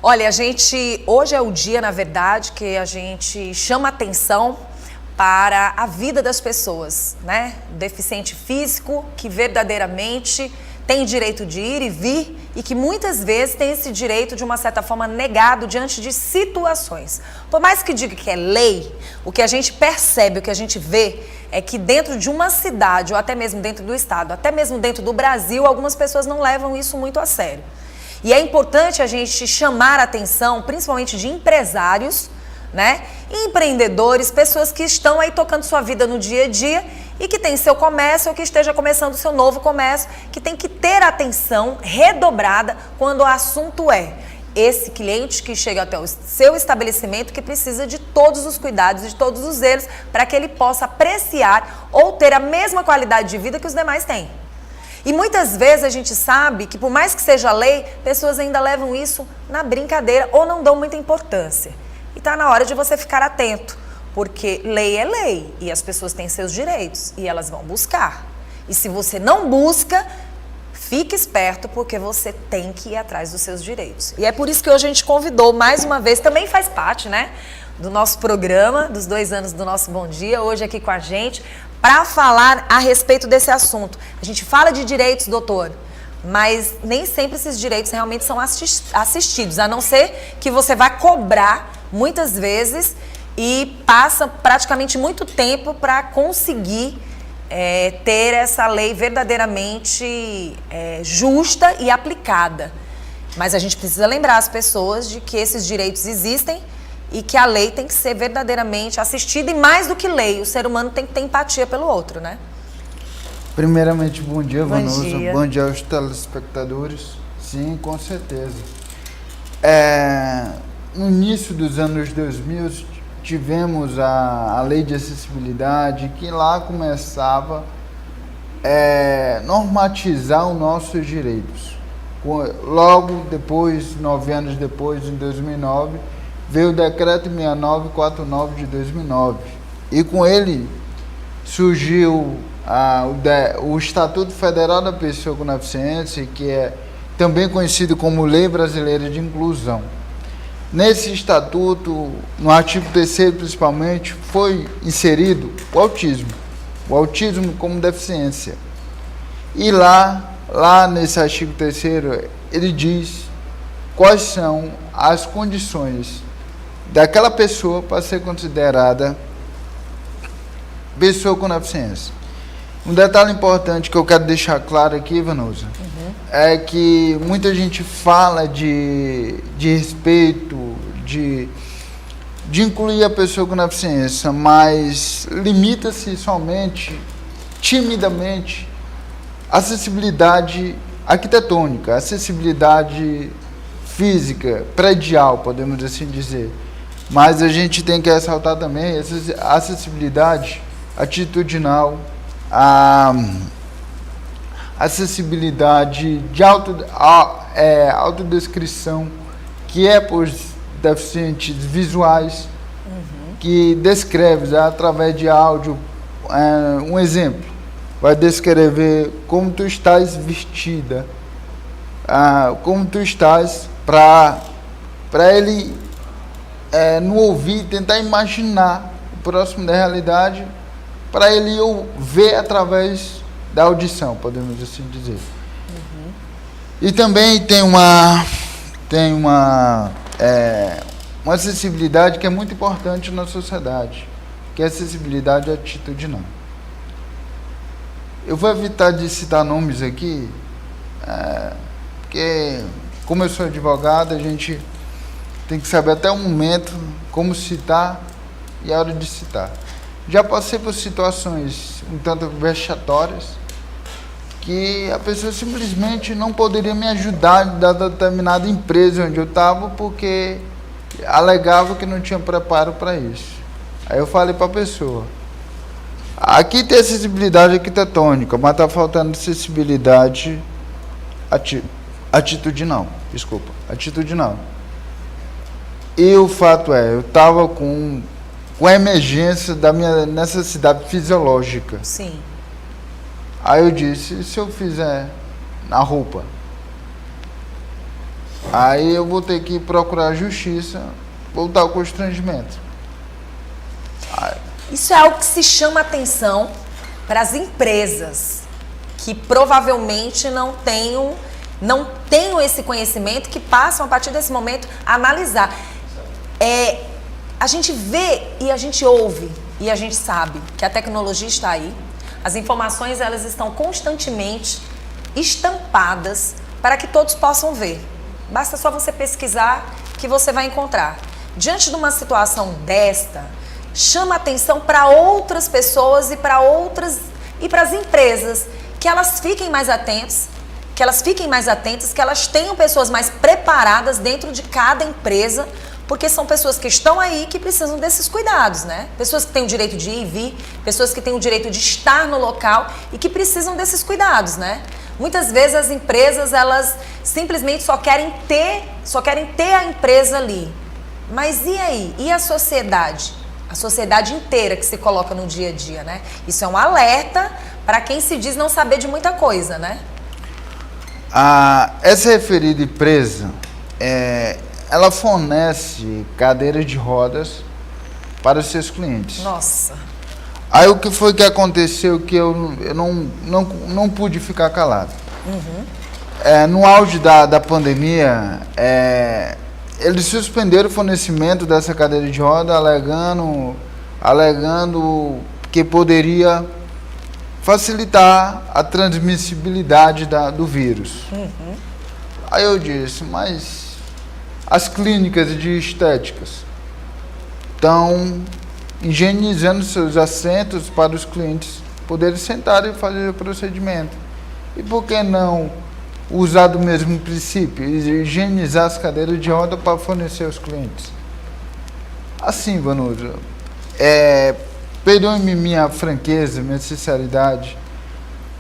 Olha, hoje é o dia, na verdade, que a gente chama atenção para a vida das pessoas, né? Deficiente físico que verdadeiramente tem direito de ir e vir e que muitas vezes tem esse direito, de uma certa forma, negado diante de situações. Por mais que diga que é lei, o que a gente percebe, o que a gente vê é que dentro de uma cidade, ou até mesmo dentro do estado, até mesmo dentro do Brasil, algumas pessoas não levam isso muito a sério. E é importante a gente chamar a atenção, principalmente de empresários, né? Empreendedores, pessoas que estão aí tocando sua vida no dia a dia e que tem seu comércio ou que esteja começando seu novo comércio, que tem que ter atenção redobrada quando o assunto é esse cliente que chega até o seu estabelecimento, que precisa de todos os cuidados, de todos os zelos, para que ele possa apreciar ou ter a mesma qualidade de vida que os demais têm. E muitas vezes a gente sabe que, por mais que seja lei, pessoas ainda levam isso na brincadeira ou não dão muita importância. E está na hora de você ficar atento, porque lei é lei e as pessoas têm seus direitos e elas vão buscar. E se você não busca, fique esperto, porque você tem que ir atrás dos seus direitos. E é por isso que hoje a gente convidou mais uma vez, também faz parte, né, do nosso programa, dos 2 anos do nosso Bom Dia, hoje aqui com a gente, para falar a respeito desse assunto. A gente fala de direitos, doutor, mas nem sempre esses direitos realmente são assistidos, a não ser que você vá cobrar muitas vezes e passa praticamente muito tempo para conseguir ter essa lei verdadeiramente justa e aplicada. Mas a gente precisa lembrar as pessoas de que esses direitos existem e que a lei tem que ser verdadeiramente assistida, e mais do que lei, o ser humano tem que ter empatia pelo outro, né? Primeiramente, bom dia, Vanusa. Bom dia. Bom dia aos telespectadores. Sim, com certeza. No início dos anos 2000, tivemos a lei de acessibilidade, que lá começava a normatizar os nossos direitos. Logo depois, 9 anos depois, em 2009, veio o decreto 6949 de 2009. E com ele surgiu o Estatuto Federal da Pessoa com Deficiência, que é também conhecido como Lei Brasileira de Inclusão. Nesse estatuto, no artigo 3º principalmente, foi inserido o autismo como deficiência. E lá nesse artigo 3º, ele diz quais são as condições daquela pessoa para ser considerada pessoa com deficiência. Um detalhe importante que eu quero deixar claro aqui, Vanusa, é que muita gente fala de respeito, de incluir a pessoa com deficiência, mas limita-se somente, timidamente, a acessibilidade arquitetônica, acessibilidade física, predial, podemos assim dizer. Mas a gente tem que ressaltar também a acessibilidade atitudinal, a acessibilidade de autodescrição, que é por deficientes visuais, que descreve através de áudio. Um exemplo, vai descrever como tu estás vestida, como tu estás, para ele no ouvir, tentar imaginar o próximo da realidade, para ele ver através da audição, podemos assim dizer. E também tem uma acessibilidade que é muito importante na sociedade, que é a acessibilidade atitudinal. Eu vou evitar de citar nomes aqui, porque, como eu sou advogado, a gente tem que saber até o momento como citar e a hora de citar. Já passei por situações um tanto vexatórias, que a pessoa simplesmente não poderia me ajudar da determinada empresa onde eu estava, porque alegava que não tinha preparo para isso. Aí eu falei para a pessoa, aqui tem acessibilidade arquitetônica, mas está faltando acessibilidade atitudinal. E o fato é, eu estava com a emergência da minha necessidade fisiológica. Sim. Aí eu disse, e se eu fizer na roupa? Aí eu vou ter que procurar a justiça, voltar o constrangimento. Isso é algo que se chama atenção para as empresas que provavelmente não tenham esse conhecimento, que passam a partir desse momento a analisar. A gente vê e a gente ouve e a gente sabe que a tecnologia está aí, as informações elas estão constantemente estampadas para que todos possam ver. Basta só você pesquisar que você vai encontrar. Diante de uma situação desta, chama atenção para outras pessoas e para as empresas, que elas fiquem mais atentas, que elas tenham pessoas mais preparadas dentro de cada empresa, porque são pessoas que estão aí que precisam desses cuidados, né? Pessoas que têm o direito de ir e vir, pessoas que têm o direito de estar no local e que precisam desses cuidados, né? Muitas vezes as empresas, elas simplesmente só querem ter a empresa ali. Mas e aí? E a sociedade? A sociedade inteira que se coloca no dia a dia, né? Isso é um alerta para quem se diz não saber de muita coisa, né? Essa referida empresa, ela fornece cadeiras de rodas para os seus clientes. Nossa. Aí o que foi que aconteceu que eu não pude ficar calado? No auge da pandemia, eles suspenderam o fornecimento dessa cadeira de roda, alegando que poderia facilitar a transmissibilidade do vírus. Aí eu disse, mas as clínicas de estéticas estão higienizando seus assentos para os clientes poderem sentar e fazer o procedimento. E por que não usar do mesmo princípio, higienizar as cadeiras de roda para fornecer aos clientes? Assim, Vanusa, perdoe-me minha franqueza, minha sinceridade,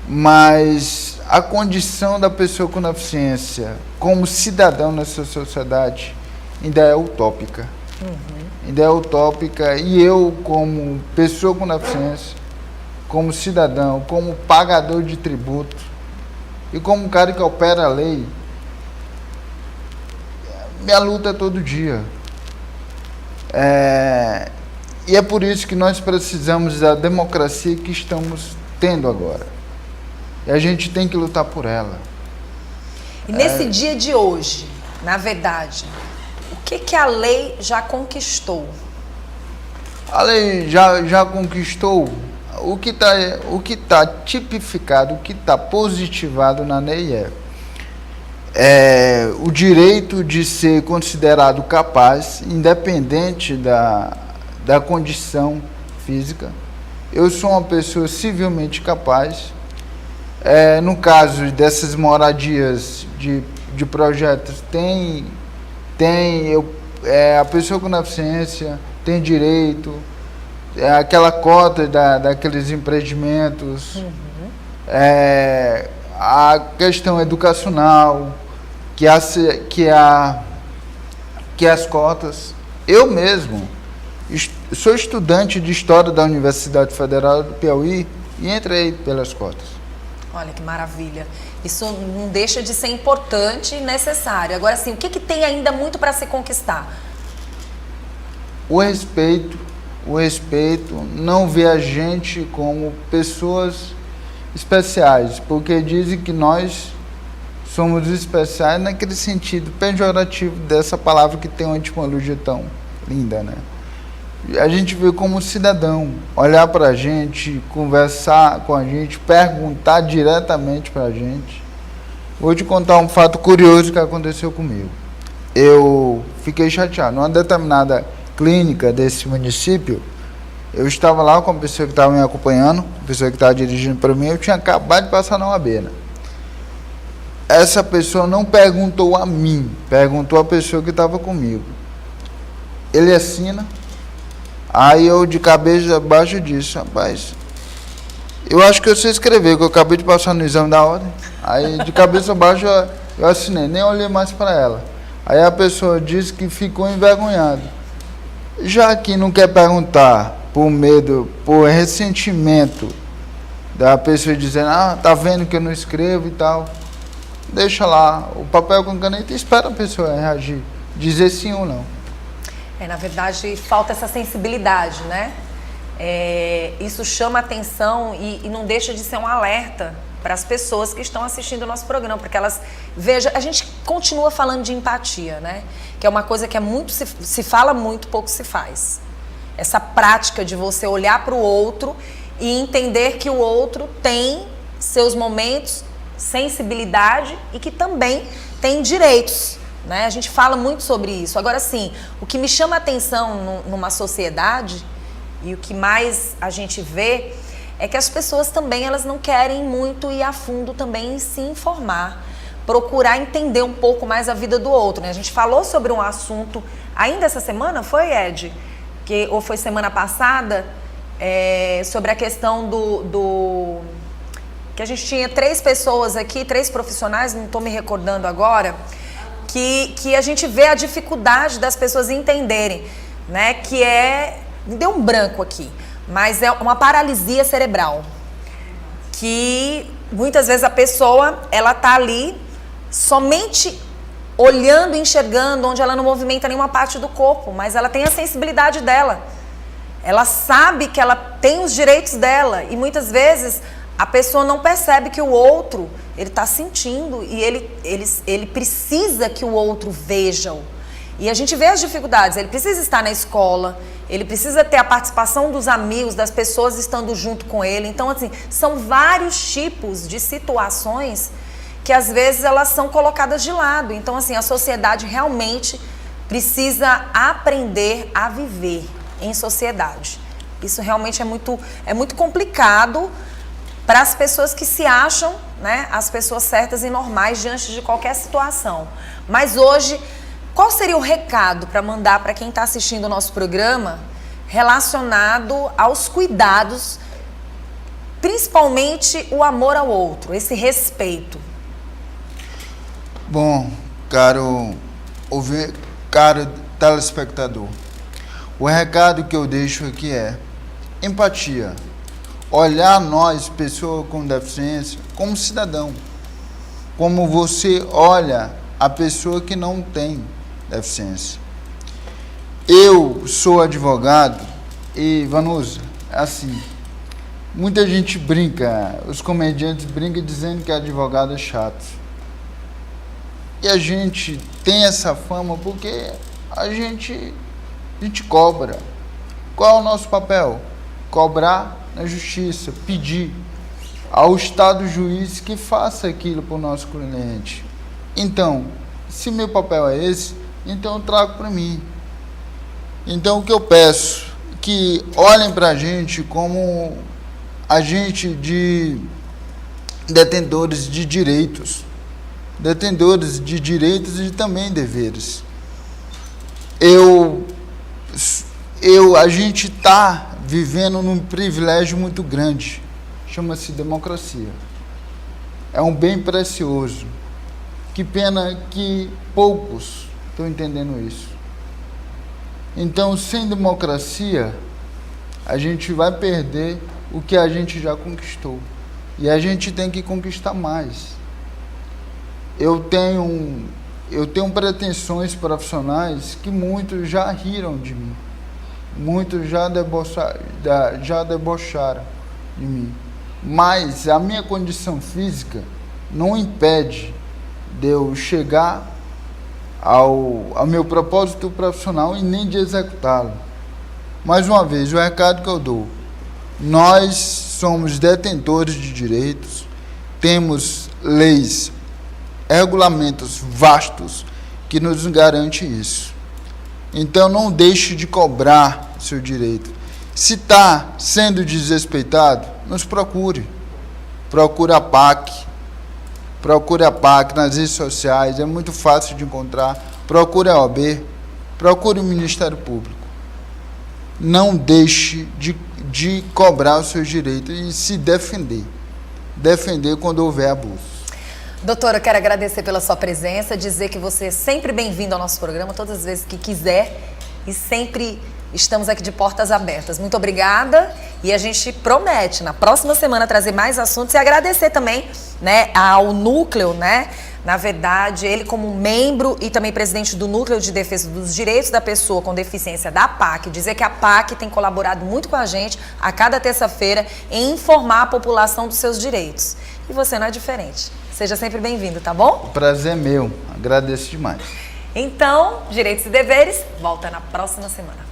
mas a condição da pessoa com deficiência como cidadão nessa sociedade ainda é utópica. Ainda é utópica, e eu, como pessoa com deficiência, como cidadão, como pagador de tributo e como cara que opera a lei, minha luta é todo dia. E é por isso que nós precisamos da democracia que estamos tendo agora. E a gente tem que lutar por ela. E nesse dia de hoje, na verdade, o que a lei já conquistou? A lei já conquistou o que está tipificado, o que está positivado na lei o direito de ser considerado capaz, independente da condição física. Eu sou uma pessoa civilmente capaz. No caso dessas moradias de projetos, a pessoa com deficiência tem direito, aquela cota daqueles empreendimentos, a questão educacional, que as cotas. Eu mesmo sou estudante de História da Universidade Federal do Piauí e entrei pelas cotas. Olha que maravilha. Isso não deixa de ser importante e necessário. Agora sim, o que tem ainda muito para se conquistar? O respeito, não ver a gente como pessoas especiais, porque dizem que nós somos especiais naquele sentido pejorativo dessa palavra que tem uma etimologia tão linda, né? A gente vê como cidadão, olhar para a gente, conversar com a gente, perguntar diretamente para a gente. Vou te contar um fato curioso que aconteceu comigo. Eu fiquei chateado. Numa determinada clínica desse município, eu estava lá com a pessoa que estava me acompanhando, a pessoa que estava dirigindo para mim, eu tinha acabado de passar na UAB. Essa pessoa não perguntou a mim, perguntou a pessoa que estava comigo. Ele assina. Aí eu, de cabeça abaixo, disse, rapaz, eu acho que eu sei escrever, que eu acabei de passar no exame da ordem. Aí, de cabeça baixa, eu assinei, nem olhei mais para ela. Aí a pessoa disse que ficou envergonhada. Já que não quer perguntar por medo, por ressentimento da pessoa dizendo, tá vendo que eu não escrevo e tal. deixa lá o papel com caneta e espera a pessoa reagir, dizer sim ou não. Na verdade, falta essa sensibilidade, né? Isso chama atenção e não deixa de ser um alerta para as pessoas que estão assistindo o nosso programa, porque elas vejam, a gente continua falando de empatia, né? Que é uma coisa que se fala muito, pouco se faz. Essa prática de você olhar para o outro e entender que o outro tem seus momentos, sensibilidade e que também tem direitos, né? A gente fala muito sobre isso. Agora, sim, o que me chama a atenção numa sociedade e o que mais a gente vê é que as pessoas também, elas não querem muito ir a fundo também em se informar, procurar entender um pouco mais a vida do outro, né? A gente falou sobre um assunto ainda essa semana, foi, Ed? Ou foi semana passada, sobre a questão que a gente tinha 3 pessoas aqui, 3 profissionais, não estou me recordando agora, que a gente vê a dificuldade das pessoas entenderem, né? Me deu um branco aqui, mas é uma paralisia cerebral, que muitas vezes a pessoa, ela tá ali somente olhando, enxergando, onde ela não movimenta nenhuma parte do corpo, mas ela tem a sensibilidade dela. Ela sabe que ela tem os direitos dela e muitas vezes a pessoa não percebe que o outro, ele está sentindo e ele precisa que o outro veja-o. E a gente vê as dificuldades, ele precisa estar na escola, ele precisa ter a participação dos amigos, das pessoas estando junto com ele. Então, assim, são vários tipos de situações que às vezes elas são colocadas de lado. Então, assim, a sociedade realmente precisa aprender a viver em sociedade. Isso realmente é muito complicado para as pessoas que se acham, né, as pessoas certas e normais diante de qualquer situação. Mas hoje, qual seria o recado para mandar para quem está assistindo o nosso programa relacionado aos cuidados, principalmente o amor ao outro, esse respeito? Bom, caro telespectador, o recado que eu deixo aqui é empatia. Olhar nós, pessoa com deficiência, como cidadão. Como você olha a pessoa que não tem deficiência. Eu sou advogado e, Vanusa, assim, muita gente brinca, os comediantes brincam dizendo que advogado é chato. E a gente tem essa fama porque a gente cobra. Qual é o nosso papel? Cobrar na justiça, pedir ao Estado juiz que faça aquilo para o nosso cliente. Então, se meu papel é esse, então eu trago para mim. Então, o que eu peço? Que olhem para a gente como agente de detentores de direitos. Detentores de direitos e também deveres. A gente está vivendo num privilégio muito grande, chama-se democracia. É um bem precioso. Que pena que poucos estão entendendo isso. Então, sem democracia, a gente vai perder o que a gente já conquistou. E a gente tem que conquistar mais. Eu tenho pretensões profissionais que muitos já riram de mim. Muitos já debocharam de mim. Mas a minha condição física não impede de eu chegar ao meu propósito profissional e nem de executá-lo. Mais uma vez, o recado que eu dou: nós somos detentores de direitos, temos leis, regulamentos vastos que nos garantem isso. Então não deixe de cobrar seu direito. Se está sendo desrespeitado, nos procure. Procure a PAC. Procure a PAC nas redes sociais, é muito fácil de encontrar. Procure a OAB. Procure o Ministério Público. Não deixe de cobrar os seus direitos e se defender. Defender quando houver abuso. Doutora, eu quero agradecer pela sua presença, dizer que você é sempre bem-vindo ao nosso programa, todas as vezes que quiser, e sempre estamos aqui de portas abertas. Muito obrigada E a gente promete, na próxima semana, trazer mais assuntos e agradecer também, né, ao Núcleo, né? Na verdade, ele como membro e também presidente do Núcleo de Defesa dos Direitos da Pessoa com Deficiência da PAC, dizer que a PAC tem colaborado muito com a gente a cada terça-feira em informar a população dos seus direitos. E você não é diferente. Seja sempre bem-vindo, tá bom? O prazer é meu. Agradeço demais. Então, Direitos e Deveres volta na próxima semana.